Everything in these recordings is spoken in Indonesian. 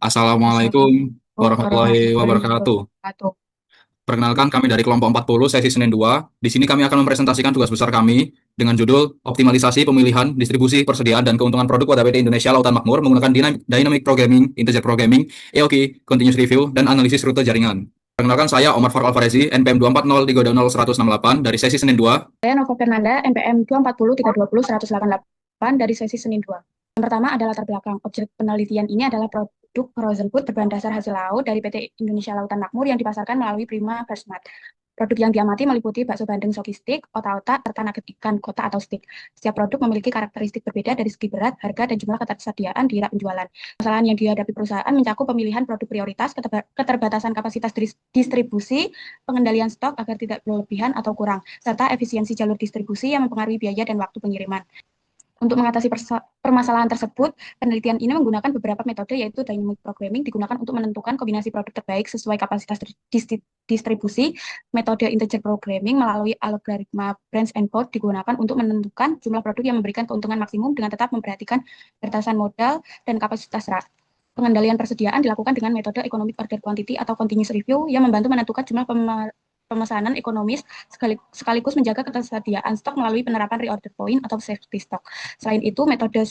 Assalamualaikum Assalamualaikum warahmatullahi warahmatullahi wabarakatuh. wabarakatuh. Perkenalkan kami dari kelompok 40 sesi Senin 2. Di sini kami akan mempresentasikan tugas besar kami dengan judul Optimalisasi Pemilihan, Distribusi, Persediaan, dan Keuntungan Produk pada PT Indonesia Lautan Makmur menggunakan Dynamic Programming, Integer Programming, EOQ, Continuous Review, dan Analisis Rute Jaringan. Perkenalkan saya Omar Faruk Alfarezi, NPM 240320168 dari sesi Senin 2. Saya Nova Fernanda, NPM 240 320 188 dari sesi Senin 2. Yang pertama adalah latar belakang. Objek penelitian ini adalah produk frozen food berbahan dasar hasil laut dari PT Indonesia Lautan Makmur yang dipasarkan melalui Prima Persmart. Produk yang diamati meliputi bakso bandeng soki stick, otak-otak, serta nugget ikan kota atau stick. Setiap produk memiliki karakteristik berbeda dari segi berat, harga, dan jumlah ketersediaan di rak penjualan. Kesalahan yang dihadapi perusahaan mencakup pemilihan produk prioritas, keterbatasan kapasitas distribusi, pengendalian stok agar tidak berlebihan atau kurang, serta efisiensi jalur distribusi yang mempengaruhi biaya dan waktu pengiriman. Untuk mengatasi permasalahan tersebut, penelitian ini menggunakan beberapa metode, yaitu dynamic programming digunakan untuk menentukan kombinasi produk terbaik sesuai kapasitas distribusi, metode integer programming melalui algoritma branch and bound digunakan untuk menentukan jumlah produk yang memberikan keuntungan maksimum dengan tetap memperhatikan batasan modal dan kapasitas rak. Pengendalian persediaan dilakukan dengan metode economic order quantity atau continuous review yang membantu menentukan jumlah pemesanan ekonomis sekaligus menjaga ketersediaan stok melalui penerapan reorder point atau safety stock. Selain itu, metode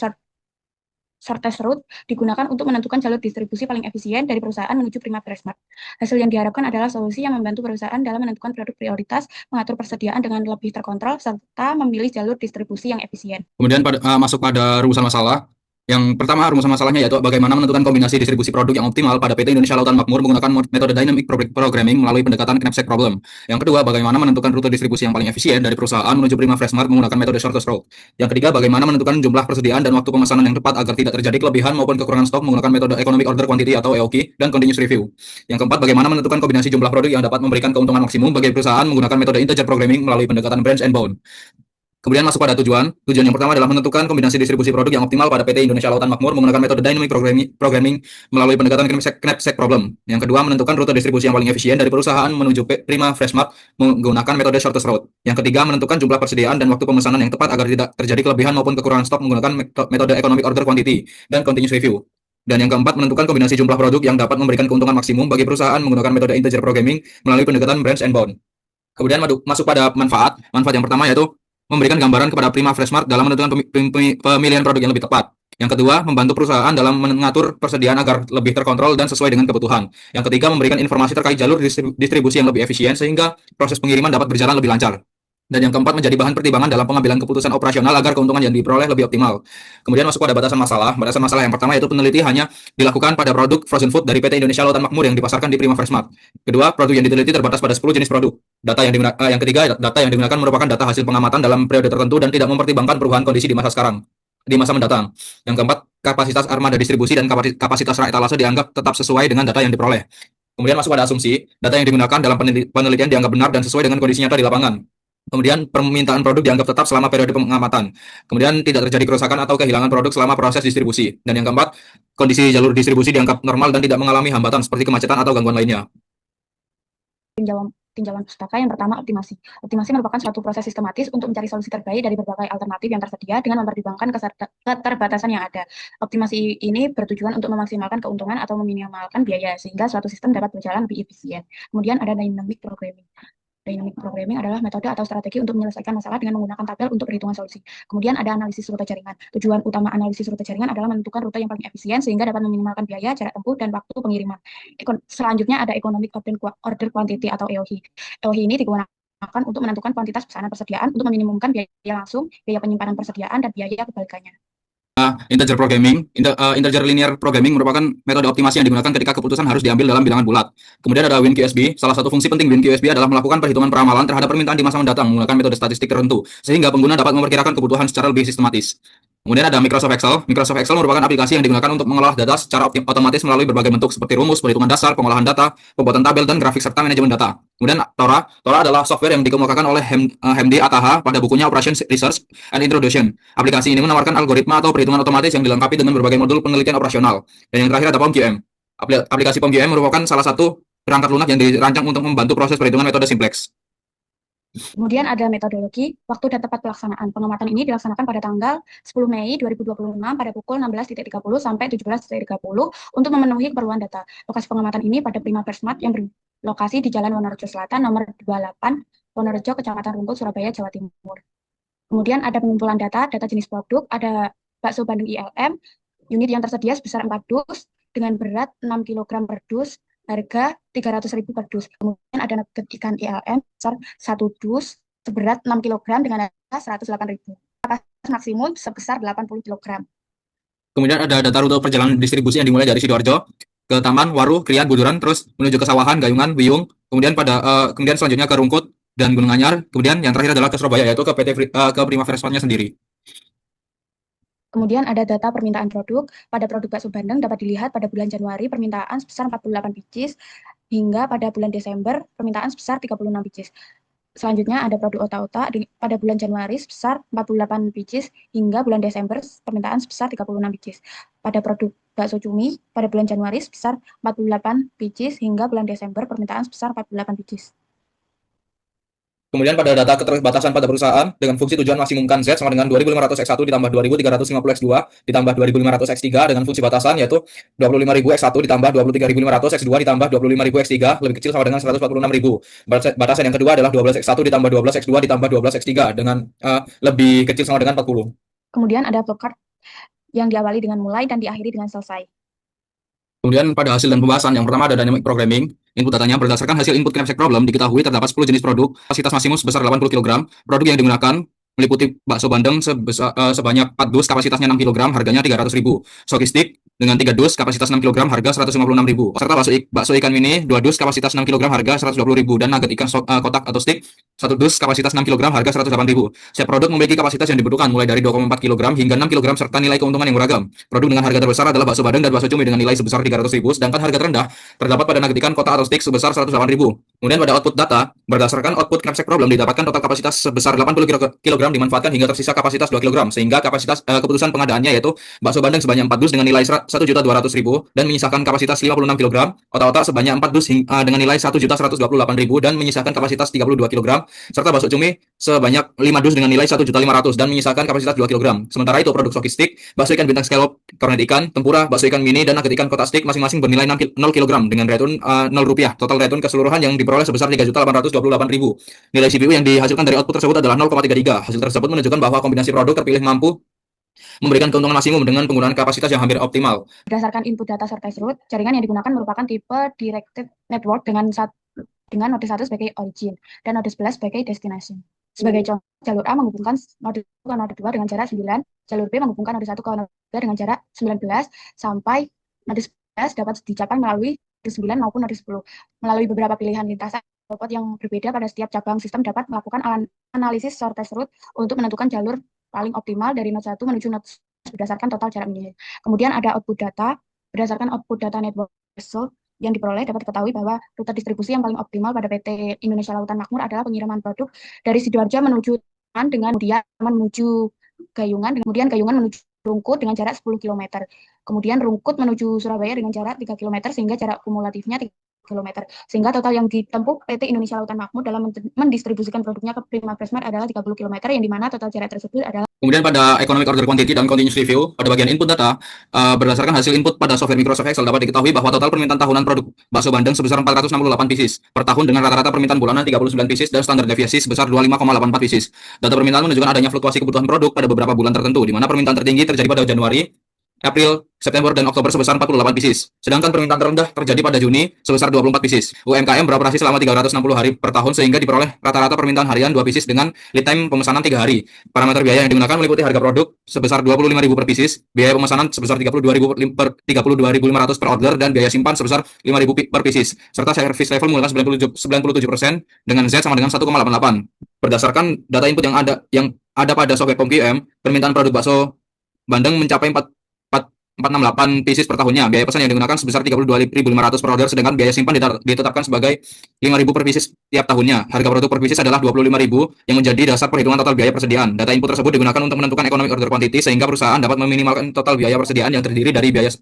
shortest route digunakan untuk menentukan jalur distribusi paling efisien dari perusahaan menuju Prima Persmart. Hasil yang diharapkan adalah solusi yang membantu perusahaan dalam menentukan produk prioritas, mengatur persediaan dengan lebih terkontrol, serta memilih jalur distribusi yang efisien. Kemudian masuk pada rumusan masalah. Yang pertama, rumusan masalahnya yaitu bagaimana menentukan kombinasi distribusi produk yang optimal pada PT Indonesia Lautan Makmur menggunakan metode Dynamic Programming melalui pendekatan knapsack problem. Yang kedua, bagaimana menentukan rute distribusi yang paling efisien dari perusahaan menuju Prima Freshmart menggunakan metode shortest route. Yang ketiga, bagaimana menentukan jumlah persediaan dan waktu pemesanan yang tepat agar tidak terjadi kelebihan maupun kekurangan stok menggunakan metode Economic Order Quantity atau EOQ dan Continuous Review. Yang keempat, bagaimana menentukan kombinasi jumlah produk yang dapat memberikan keuntungan maksimum bagi perusahaan menggunakan metode Integer Programming melalui pendekatan Branch and Bound. Kemudian masuk pada tujuan. Tujuan yang pertama adalah menentukan kombinasi distribusi produk yang optimal pada PT Indonesia Lautan Makmur menggunakan metode Dynamic Programming melalui pendekatan knapsack problem. Yang kedua, menentukan rute distribusi yang paling efisien dari perusahaan menuju Prima Freshmart menggunakan metode shortest route. Yang ketiga, menentukan jumlah persediaan dan waktu pemesanan yang tepat agar tidak terjadi kelebihan maupun kekurangan stok menggunakan metode Economic Order Quantity dan Continuous Review. Dan yang keempat, menentukan kombinasi jumlah produk yang dapat memberikan keuntungan maksimum bagi perusahaan menggunakan metode Integer Programming melalui pendekatan Branch and Bound. Kemudian masuk pada manfaat. Manfaat yang pertama yaitu memberikan gambaran kepada Prima Freshmart dalam menentukan pemilihan produk yang lebih tepat. Yang kedua, membantu perusahaan dalam mengatur persediaan agar lebih terkontrol dan sesuai dengan kebutuhan. Yang ketiga, memberikan informasi terkait jalur distribusi yang lebih efisien sehingga proses pengiriman dapat berjalan lebih lancar. Dan yang keempat, menjadi bahan pertimbangan dalam pengambilan keputusan operasional agar keuntungan yang diperoleh lebih optimal. Kemudian masuk pada batasan masalah. Batasan masalah yang pertama yaitu peneliti hanya dilakukan pada produk frozen food dari PT Indonesia Lautan Makmur yang dipasarkan di Prima Freshmart. Kedua, produk yang diteliti terbatas pada 10 jenis produk. Yang ketiga, data yang digunakan merupakan data hasil pengamatan dalam periode tertentu dan tidak mempertimbangkan perubahan kondisi di masa mendatang. Yang keempat, kapasitas armada distribusi dan kapasitas rak etalase dianggap tetap sesuai dengan data yang diperoleh. Kemudian masuk pada asumsi, data yang digunakan dalam penelitian dianggap benar dan sesuai dengan kondisi nyata di lapangan. Kemudian permintaan produk dianggap tetap selama periode pengamatan. Kemudian tidak terjadi kerusakan atau kehilangan produk selama proses distribusi. Dan yang keempat, kondisi jalur distribusi dianggap normal dan tidak mengalami hambatan seperti kemacetan atau gangguan lainnya. Tinjauan pustaka yang pertama, optimasi. Optimasi merupakan suatu proses sistematis untuk mencari solusi terbaik dari berbagai alternatif yang tersedia dengan mempertimbangkan keterbatasan yang ada. Optimasi ini bertujuan untuk memaksimalkan keuntungan atau meminimalkan biaya sehingga suatu sistem dapat berjalan lebih efisien. Kemudian ada dynamic programming. Dynamic programming adalah metode atau strategi untuk menyelesaikan masalah dengan menggunakan tabel untuk perhitungan solusi. Kemudian ada analisis rute jaringan. Tujuan utama analisis rute jaringan adalah menentukan rute yang paling efisien sehingga dapat meminimalkan biaya, jarak tempuh, dan waktu pengiriman. Selanjutnya ada economic order quantity atau EOQ. EOQ ini digunakan untuk menentukan kuantitas pesanan persediaan untuk meminimumkan biaya langsung, biaya penyimpanan persediaan, dan biaya kebalikannya. Integer programming, integer linear programming merupakan metode optimasi yang digunakan ketika keputusan harus diambil dalam bilangan bulat. Kemudian ada WinQSB. Salah satu fungsi penting WinQSB adalah melakukan perhitungan peramalan terhadap permintaan di masa mendatang menggunakan metode statistik tertentu, sehingga pengguna dapat memperkirakan kebutuhan secara lebih sistematis. Kemudian ada Microsoft Excel. Microsoft Excel merupakan aplikasi yang digunakan untuk mengolah data secara otomatis melalui berbagai bentuk seperti rumus, perhitungan dasar, pengolahan data, pembuatan tabel, dan grafik serta manajemen data. Kemudian Tora. Tora adalah software yang dikemukakan oleh Hamdi Ataha pada bukunya Operation Research and Introduction. Aplikasi ini menawarkan algoritma atau perhitungan otomatis yang dilengkapi dengan berbagai modul penelitian operasional. Dan yang terakhir ada POMQM. Aplikasi POMQM merupakan salah satu perangkat lunak yang dirancang untuk membantu proses perhitungan metode simplex. Kemudian ada metodologi, waktu dan tempat pelaksanaan. Pengamatan ini dilaksanakan pada tanggal 10 Mei 2026 pada pukul 16.30 sampai 17.30 untuk memenuhi keperluan data. Lokasi pengamatan ini pada Prima Persmart yang berlokasi di Jalan Wonorejo Selatan nomor 28, Wonorejo, Kecamatan Rungkut, Surabaya, Jawa Timur. Kemudian ada pengumpulan data jenis produk, ada bakso Bandeng ILM, unit yang tersedia sebesar 4 dus dengan berat 6 kg per dus, harga 300.000 per dus. Kemudian ada nugget ikan ILM sebesar 1 dus seberat 6 kg dengan harga 108.000. Kapasitas maksimum sebesar 80 kg. Kemudian ada data rute perjalanan distribusi yang dimulai dari Sidoarjo ke Taman, Waru, Krian, Buduran, terus menuju ke Sawahan, Gayungan, Wiyung, kemudian selanjutnya ke Rungkut dan Gunung Anyar, kemudian yang terakhir adalah ke Surabaya yaitu ke Prima Freshmartnya sendiri. Kemudian ada data permintaan produk. Pada produk bakso Bandeng dapat dilihat pada bulan Januari permintaan sebesar 48 pieces hingga pada bulan Desember permintaan sebesar 36 pieces. Selanjutnya ada produk otak-otak pada bulan Januari sebesar 48 pieces hingga bulan Desember permintaan sebesar 36 pieces. Pada produk bakso cumi pada bulan Januari sebesar 48 pieces hingga bulan Desember permintaan sebesar 48 pieces. Kemudian pada data keterbatasan pada perusahaan dengan fungsi tujuan maksimumkan Z sama dengan 2500 X1 ditambah 2350 X2 ditambah 2500 X3 dengan fungsi batasan yaitu 25.000 X1 ditambah 23.500 X2 ditambah 25.000 X3 lebih kecil sama dengan 146.000. Batasan yang kedua adalah 12 X1 ditambah 12 X2 ditambah 12 X3 dengan lebih kecil sama dengan 40. Kemudian ada flowchart yang diawali dengan mulai dan diakhiri dengan selesai. Kemudian pada hasil dan pembahasan yang pertama ada dynamic programming. Input datanya berdasarkan hasil input knapsack problem diketahui terdapat 10 jenis produk, kapasitas maksimum sebesar 80 kg. Produk yang digunakan meliputi bakso bandeng sebanyak 4 dus kapasitasnya 6 kg, harganya 300.000. Soki stick dengan 3 dus kapasitas 6 kg, harga 156.000. Serta bakso ikan mini 2 dus kapasitas 6 kg, harga 120.000 dan nugget ikan kotak atau stick 1 dus kapasitas 6 kg, harga 108.000. Setiap produk memiliki kapasitas yang dibutuhkan mulai dari 2,4 kg hingga 6 kg serta nilai keuntungan yang beragam. Produk dengan harga terbesar adalah bakso bandeng dan bakso cumi dengan nilai sebesar 300.000, sedangkan harga terendah terdapat pada nugget ikan kotak atau stick sebesar 108.000. Kemudian pada output data, berdasarkan output knapsack problem didapatkan total kapasitas sebesar 80 kg dimanfaatkan hingga tersisa kapasitas 2 kg, sehingga keputusan pengadaannya yaitu bakso bandeng sebanyak 4 dus dengan nilai 1.200.000 dan menyisakan kapasitas 56 kg, otak-otak sebanyak 4 dus dengan nilai 1.128.000 dan menyisakan kapasitas 32 kg, serta bakso cumi sebanyak 5 dus dengan nilai 1.500.000 dan menyisakan kapasitas 2 kg. Sementara itu produk soki stick, bakso ikan bintang scallop, kornet ikan, tempura, bakso ikan mini dan nugget ikan kotak stick masing-masing bernilai 0 kg dengan retun Rp0. Total retun keseluruhan yang diperoleh sebesar 3.828.000. Nilai CPU yang dihasilkan dari output tersebut adalah 0,33. Hasil tersebut menunjukkan bahwa kombinasi produk terpilih mampu memberikan keuntungan maksimum dengan penggunaan kapasitas yang hampir optimal. Berdasarkan input data Sortez root, jaringan yang digunakan merupakan tipe directed network dengan node 1 sebagai origin dan node 11 sebagai destination. Sebagai contoh, jalur A menghubungkan node 1 ke node 2 dengan jarak 9, jalur B menghubungkan node 1 ke node 3 dengan jarak 19, sampai node 11 dapat dicapai melalui node 9 maupun node 10. Melalui beberapa pilihan lintasan robot yang berbeda pada setiap cabang sistem dapat melakukan analisis Sortez root untuk menentukan jalur paling optimal dari node 1 menuju node berdasarkan total jarak minimum. Kemudian ada output data. Berdasarkan output data network result yang diperoleh dapat diketahui bahwa rute distribusi yang paling optimal pada PT Indonesia Lautan Makmur adalah pengiriman produk dari Sidoarjo menuju dengan kemudian menuju Gayungan, kemudian Gayungan menuju Rungkut dengan jarak 10 km. Kemudian Rungkut menuju Surabaya dengan jarak 3 km sehingga jarak kumulatifnya 3 km. Sehingga total yang ditempuh PT Indonesia Lautan Makmur dalam mendistribusikan produknya ke Prima Freshmart adalah 30 km, yang dimana total jarak tersebut adalah. Kemudian pada economic order quantity dan continuous review, pada bagian input data, berdasarkan hasil input pada software Microsoft Excel dapat diketahui bahwa total permintaan tahunan produk bakso bandeng sebesar 468 pieces per tahun dengan rata-rata permintaan bulanan 39 pieces dan standar deviasi sebesar 25,84 pieces. Data permintaan menunjukkan adanya fluktuasi kebutuhan produk pada beberapa bulan tertentu, di mana permintaan tertinggi terjadi pada Januari, April, September, dan Oktober sebesar 48 pieces. Sedangkan permintaan terendah terjadi pada Juni sebesar 24 pieces. UMKM beroperasi selama 360 hari per tahun sehingga diperoleh rata-rata permintaan harian 2 pieces dengan lead time pemesanan 3 hari. Parameter biaya yang digunakan meliputi harga produk sebesar 25.000 per pieces, biaya pemesanan sebesar 32.500 per order, dan biaya simpan sebesar 5.000 per pieces. Serta service level menggunakan 97% dengan Z sama dengan 1,88. Berdasarkan data input yang ada pada software POMQM, permintaan produk bakso bandeng mencapai 468 pieces per tahunnya. Biaya pesan yang digunakan sebesar 32.500 per order, sedangkan biaya simpan ditetapkan sebagai 5.000 per pieces tiap tahunnya. Harga produk per pieces adalah 25.000 yang menjadi dasar perhitungan total biaya persediaan. Data input tersebut digunakan untuk menentukan economic order quantity sehingga perusahaan dapat meminimalkan total biaya persediaan yang terdiri dari biaya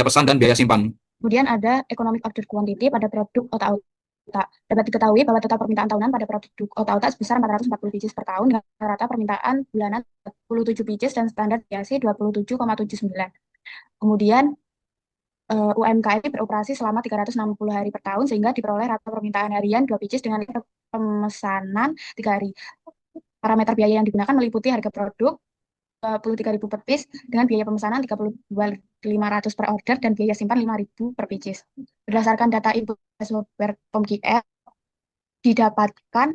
pesan dan biaya simpan. Kemudian ada economic order quantity pada produk otak-otak. Dapat diketahui bahwa total permintaan tahunan pada produk otak-otak sebesar 440 pieces per tahun dengan rata permintaan bulanan 27 pieces dan standar deviasi 27,79. Kemudian UMKM beroperasi selama 360 hari per tahun sehingga diperoleh rata permintaan harian 2 pieces dengan pemesanan 3 hari. Parameter biaya yang digunakan meliputi harga produk 23.000 per piece dengan biaya pemesanan 32.500 per order dan biaya simpan 5.000 per pieces. Berdasarkan data input software POMGF didapatkan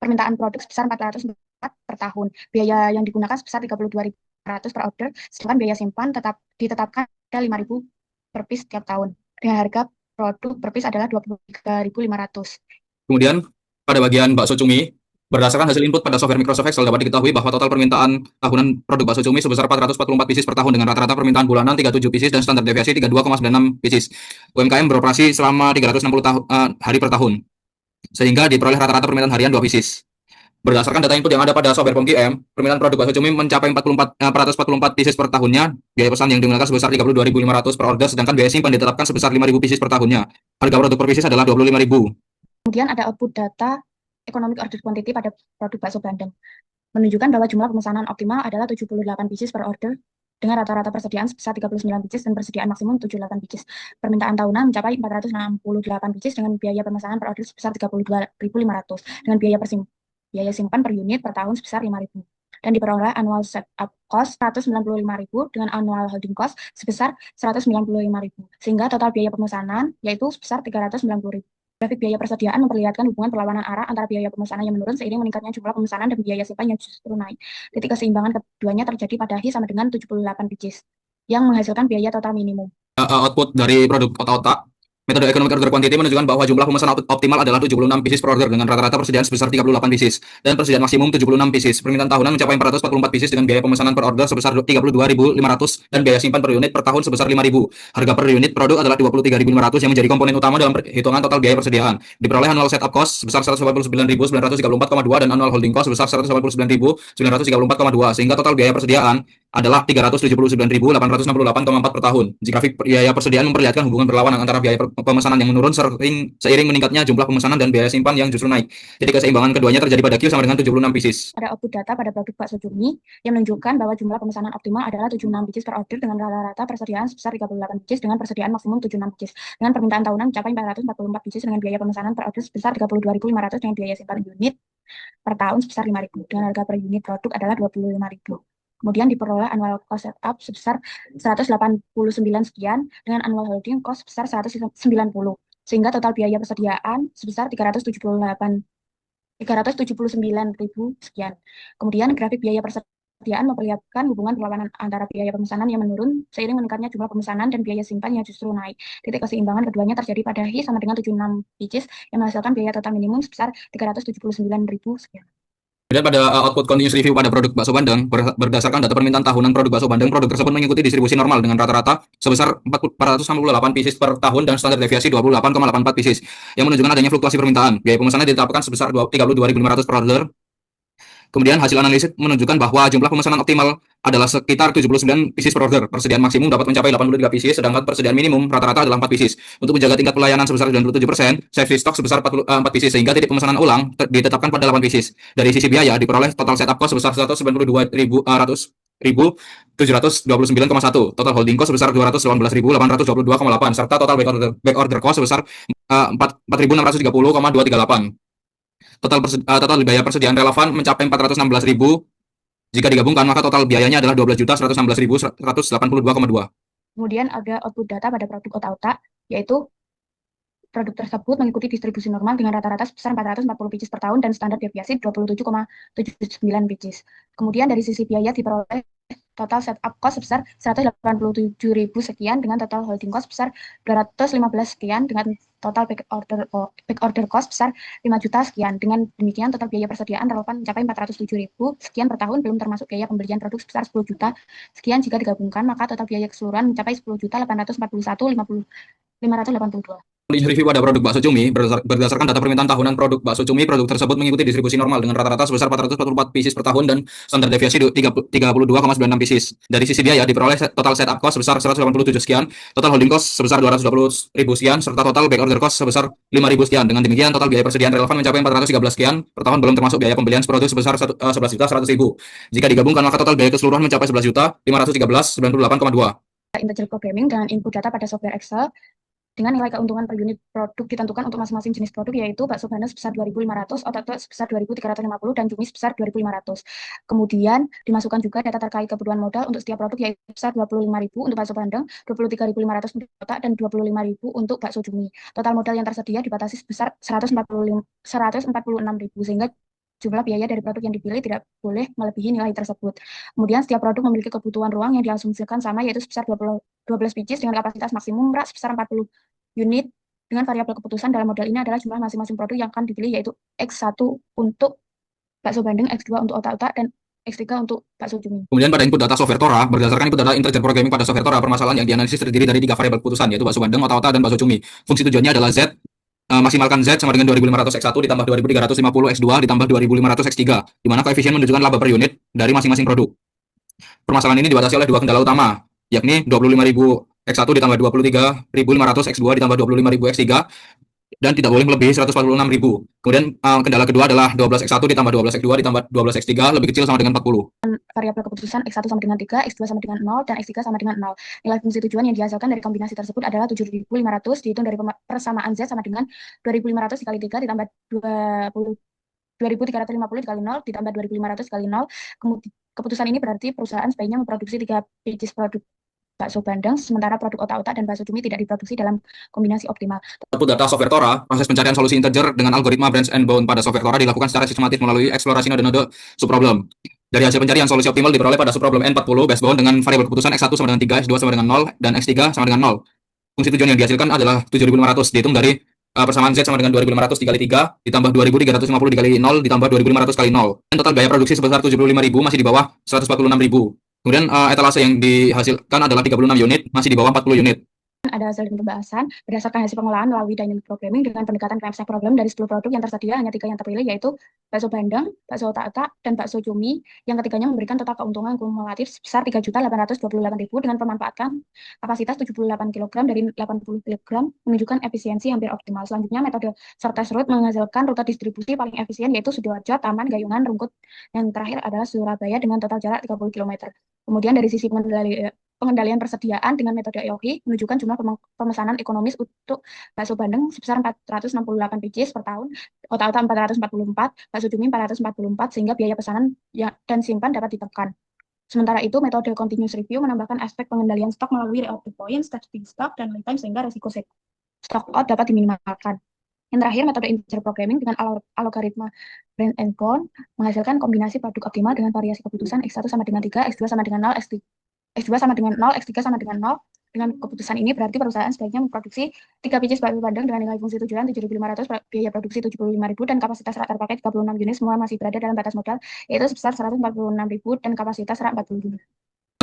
permintaan produk sebesar 404 per tahun. Biaya yang digunakan sebesar 32.500 per order, sedangkan biaya simpan tetap ditetapkan ada 5.000 per piece setiap tahun. Dengan harga produk per piece adalah 23.500. Kemudian pada bagian bakso cumi, berdasarkan hasil input pada software Microsoft Excel dapat diketahui bahwa total permintaan tahunan produk bakso cumi sebesar 444 pieces per tahun dengan rata-rata permintaan bulanan 37 pieces dan standar deviasi 32,96 pieces. UMKM beroperasi selama 360 hari per tahun, sehingga diperoleh rata-rata permintaan harian 2 pieces. Berdasarkan data input yang ada pada software POMGM, permintaan produk bakso cumi mencapai 444 pieces per tahunnya. Biaya pesan yang digunakan sebesar 32.500 per order, sedangkan biaya simpan ditetapkan sebesar 5.000 pieces per tahunnya. Harga produk per pieces adalah 25.000. Kemudian ada output data economic order quantity pada produk bakso Bandeng, menunjukkan bahwa jumlah pemesanan optimal adalah 78 pieces per order dengan rata-rata persediaan sebesar 39 pieces dan persediaan maksimum 78 pieces. Permintaan tahunan mencapai 468 pieces dengan biaya pemesanan per order sebesar 32.500 dengan biaya simpan per unit per tahun sebesar 5.000 dan diperoleh annual setup cost 195.000 dengan annual holding cost sebesar 195.000 sehingga total biaya pemesanan yaitu sebesar 390.000. Grafik biaya persediaan memperlihatkan hubungan perlawanan arah antara biaya pemesanan yang menurun seiring meningkatnya jumlah pemesanan dan biaya simpan yang justru naik. Titik keseimbangan keduanya terjadi pada Hi sama dengan 78 pieces, yang menghasilkan biaya total minimum. Output dari produk otak-otak, metode economic order quantity menunjukkan bahwa jumlah pemesanan optimal adalah 76 pieces per order dengan rata-rata persediaan sebesar 38 pieces dan persediaan maksimum 76 pieces. Permintaan tahunan mencapai 444 pieces dengan biaya pemesanan per order sebesar 32.500 dan biaya simpan per unit per tahun sebesar 5.000. Harga per unit produk adalah 23.500 yang menjadi komponen utama dalam perhitungan total biaya persediaan. Diperoleh annual setup cost sebesar 189.934,2 dan annual holding cost sebesar 189.934,2 sehingga total biaya persediaan adalah 379.868,4 per tahun. Jika grafik biaya persediaan memperlihatkan hubungan berlawanan antara biaya pemesanan yang menurun seiring meningkatnya jumlah pemesanan dan biaya simpan yang justru naik. Jadi keseimbangan keduanya terjadi pada Q sama dengan 76 pieces. Ada output data pada produk bakso cumi yang menunjukkan bahwa jumlah pemesanan optimal adalah 76 pieces per order dengan rata-rata persediaan sebesar 38 pieces dengan persediaan maksimum 76 pieces. Dengan permintaan tahunan mencapai 444 pieces dengan biaya pemesanan per order sebesar 32.500 dengan biaya simpan unit per tahun sebesar 5.000 dengan harga per unit produk adalah 25.000. Kemudian diperoleh annual cost setup sebesar 189 sekian dengan annual holding cost sebesar 190 sehingga total biaya persediaan sebesar 379.000 sekian. Kemudian grafik biaya persediaan memperlihatkan hubungan perlawanan antara biaya pemesanan yang menurun seiring meningkatnya jumlah pemesanan dan biaya simpan yang justru naik. Titik keseimbangan keduanya terjadi pada Hi sama dengan 76 pieces yang menghasilkan biaya total minimum sebesar 379.000 sekian. Kemudian pada output continuous review pada produk bakso Bandeng, berdasarkan data permintaan tahunan produk bakso Bandeng, produk tersebut mengikuti distribusi normal dengan rata-rata sebesar 468 pieces per tahun dan standar deviasi 28,84 pieces, yang menunjukkan adanya fluktuasi permintaan. Biaya pemesanan ditetapkan sebesar 32.500 per order. Kemudian hasil analisis menunjukkan bahwa jumlah pemesanan optimal adalah sekitar 79 pieces per order. Persediaan maksimum dapat mencapai 83 pieces, sedangkan persediaan minimum rata-rata adalah 4 pieces. Untuk menjaga tingkat pelayanan sebesar 97%, safety stock sebesar 4 pieces, sehingga titik pemesanan ulang ditetapkan pada 8 pieces. Dari sisi biaya, diperoleh total setup cost sebesar 192.729,1, total holding cost sebesar 218.822,8, serta total back order cost sebesar 4.630,238. Total biaya persediaan relevan mencapai 416.000. Jika digabungkan, maka total biayanya adalah 12.116.182,2. Kemudian ada output data pada produk otak-otak, yaitu produk tersebut mengikuti distribusi normal dengan rata-rata sebesar 440 pieces per tahun dan standar deviasi 27,79 pieces. Kemudian dari sisi biaya diperoleh total setup cost sebesar 187.000 sekian dengan total holding cost sebesar 215 sekian dengan total back order cost besar 5 juta sekian. Dengan demikian total biaya persediaan relevan mencapai 407.000 sekian per tahun belum termasuk biaya pembelian produk sebesar 10 juta sekian. Jika digabungkan maka total biaya keseluruhan mencapai 10.841.582. Review pada produk bakso cumi berdasarkan data permintaan tahunan produk bakso cumi, produk tersebut mengikuti distribusi normal dengan rata-rata sebesar 444 pieces per tahun dan standar deviasi 32,96 pieces. Dari sisi biaya diperoleh total setup cost sebesar 187 sekian, total holding cost sebesar 220.000 sekian, serta total back order cost sebesar 5.000 sekian. Dengan demikian total biaya persediaan relevan mencapai 413 sekian per tahun, belum termasuk biaya pembelian produk sebesar 11.100.000. Jika digabungkan maka total biaya keseluruhan mencapai 11.513.98,2. Integer programming dengan input data pada software Excel dengan nilai keuntungan per unit produk ditentukan untuk masing-masing jenis produk, yaitu bakso bandeng sebesar 2.500, otot sebesar 2.350, dan cumi sebesar 2.500. Kemudian dimasukkan juga data terkait kebutuhan modal untuk setiap produk, yaitu sebesar 25.000 untuk bakso bandeng, 23.500 untuk otak, dan 25.000 untuk bakso cumi. Total modal yang tersedia dibatasi sebesar 146.000, sehingga jumlah biaya dari produk yang dipilih tidak boleh melebihi nilai tersebut. Kemudian setiap produk memiliki kebutuhan ruang yang diasumsikan sama, yaitu sebesar 12 pieces dengan kapasitas maksimum rak sebesar 40 unit. Dengan variabel keputusan dalam model ini adalah jumlah masing-masing produk yang akan dipilih, yaitu X1 untuk bakso bandeng, X2 untuk otak-otak, dan X3 untuk bakso cumi. Kemudian pada input data software Tora, berdasarkan input data integer programming pada software Tora, permasalahan yang dianalisis terdiri dari 3 variabel keputusan, yaitu bakso bandeng, otak-otak, dan bakso cumi. Fungsi tujuannya adalah Z, maksimalkan Z sama dengan 2.500 X1 ditambah 2.350 X2 ditambah 2.500 X3, di mana koefisien menunjukkan laba per unit dari masing-masing produk. Permasalahan ini dibatasi oleh 2 kendala utama, yakni 25.000 X1 ditambah 23.500 X2 ditambah 25.000 X3, dan tidak boleh melebihi 146.000. Kemudian kendala kedua adalah 12 X1 ditambah 12 X2 ditambah 12 X3 lebih kecil sama dengan 40. Variabel keputusan X1 sama dengan 3, X2 sama dengan 0, dan X3 sama dengan 0. Nilai fungsi tujuan yang dihasilkan dari kombinasi tersebut adalah 7.500 dihitung dari persamaan Z sama dengan 2.500 dikali 3 ditambah 2.350 dikali 0 ditambah 2.500 dikali 0. Keputusan ini berarti perusahaan sebaiknya memproduksi 3 pieces produk bakso bandeng, sementara produk otak-otak dan bakso cumi tidak diproduksi dalam kombinasi optimal. Output data software Tora, proses pencarian solusi integer dengan algoritma branch and bound pada software Tora dilakukan secara sistematis melalui eksplorasi node-node subproblem. Dari hasil pencarian, solusi optimal diperoleh pada subproblem N40 base bound dengan variabel keputusan X1 sama dengan 3, X2 sama dengan 0, dan X3 sama dengan 0. Fungsi tujuan yang dihasilkan adalah 7.500 dihitung dari persamaan Z sama dengan 2.500 dikali 3 ditambah 2.350 dikali 0 ditambah 2.500 kali 0. Dan total biaya produksi sebesar 75.000 masih di bawah 146.000. Kemudian etalase yang dihasilkan adalah 36 unit, masih di bawah 40 unit. Ada hasil pembahasan berdasarkan hasil pengolahan melalui dynamic programming dengan pendekatan knapsack problem. Dari 10 produk yang tersedia hanya 3 yang terpilih, yaitu bakso bandeng, bakso otak-otak, dan bakso cumi. Yang ketiganya memberikan total keuntungan kumulatif sebesar 3.828.000 dengan pemanfaatan kapasitas 78 kg dari 80 kg, menunjukkan efisiensi hampir optimal. Selanjutnya metode shortest route menghasilkan rute distribusi paling efisien, yaitu Sidoarjo, Taman, Gayungan, Rungkut. Yang terakhir adalah Surabaya dengan total jarak 30 km. Kemudian dari sisi pengendalian persediaan dengan metode EOI menunjukkan jumlah pemesanan ekonomis untuk bakso bandeng sebesar 468 pieces per tahun, otak-otak 444, bakso cumi 444, sehingga biaya pesanan dan simpan dapat ditekan. Sementara itu, metode continuous review menambahkan aspek pengendalian stok melalui reorder point, staging stock, dan lead time, sehingga resiko stock out dapat diminimalkan. Yang terakhir, metode integer programming dengan algoritma branch and bound menghasilkan kombinasi produk optimal dengan variasi keputusan X1 sama dengan 3, X2 sama dengan 0, X2 sama dengan 0, X3 sama dengan 0. Dengan keputusan ini berarti perusahaan sebaiknya memproduksi 3 pieces bakso bandeng dengan nilai fungsi tujuan 7.500, biaya produksi 75.000, dan kapasitas rak terpakai 36 unit, semua masih berada dalam batas modal, yaitu sebesar 146.000 dan kapasitas rak 40 unit.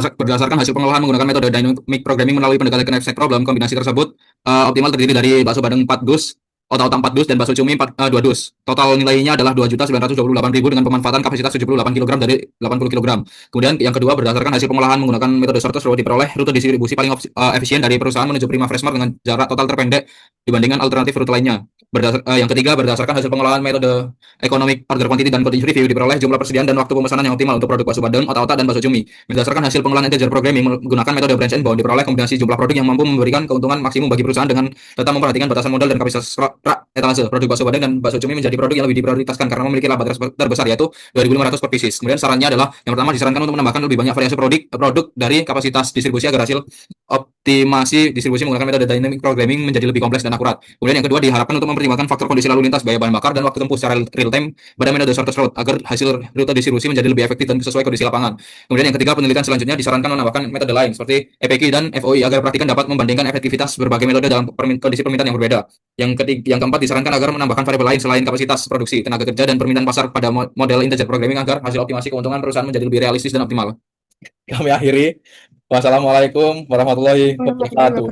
Berdasarkan hasil pengolahan menggunakan metode dynamic programming melalui pendekatan knapsack problem, kombinasi tersebut optimal terdiri dari bakso bandeng 4 dus, otak-otak 4 dus, dan bakso cumi 2 dus. Total nilainya adalah 2.928.000 dengan pemanfaatan kapasitas 78 kg dari 80 kg. Kemudian yang kedua, berdasarkan hasil pengolahan menggunakan metode shortest route diperoleh rute distribusi paling efisien dari perusahaan menuju Prima Fresh Mart dengan jarak total terpendek dibandingkan alternatif rute lainnya. Yang ketiga, berdasarkan hasil pengolahan metode economic order quantity dan continuous review diperoleh jumlah persediaan dan waktu pemesanan yang optimal untuk produk bakso bandeng, otak-otak, dan bakso cumi. Berdasarkan hasil pengolahan integer programming menggunakan metode branch and bound diperoleh kombinasi jumlah produk yang mampu memberikan keuntungan maksimum bagi perusahaan dengan tetap memperhatikan batasan modal dan kapasitas rak etalase. Produk bakso bandeng dan bakso cumi menjadi produk yang lebih diprioritaskan karena memiliki laba terbesar, yaitu 2.500 per pieces. Kemudian sarannya adalah yang pertama disarankan untuk menambahkan lebih banyak variasi produk dari kapasitas distribusi agar hasil optimasi distribusi menggunakan metode dynamic programming menjadi lebih kompleks dan akurat. Kemudian yang kedua diharapkan untuk mempertimbangkan faktor kondisi lalu lintas, biaya bahan bakar, dan waktu tempuh secara real time pada metode shortest route agar hasil rute distribusi menjadi lebih efektif dan sesuai kondisi lapangan. Kemudian yang ketiga, penelitian selanjutnya disarankan menambahkan metode lain seperti EPQ dan FOI agar praktikan dapat membandingkan efektivitas berbagai metode dalam kondisi permintaan yang berbeda. Yang keempat disarankan agar menambahkan variabel lain selain kapasitas produksi, tenaga kerja, dan permintaan pasar pada model integer programming agar hasil optimasi keuntungan perusahaan menjadi lebih realistis dan optimal. Kami akhiri. Wassalamualaikum warahmatullahi wabarakatuh.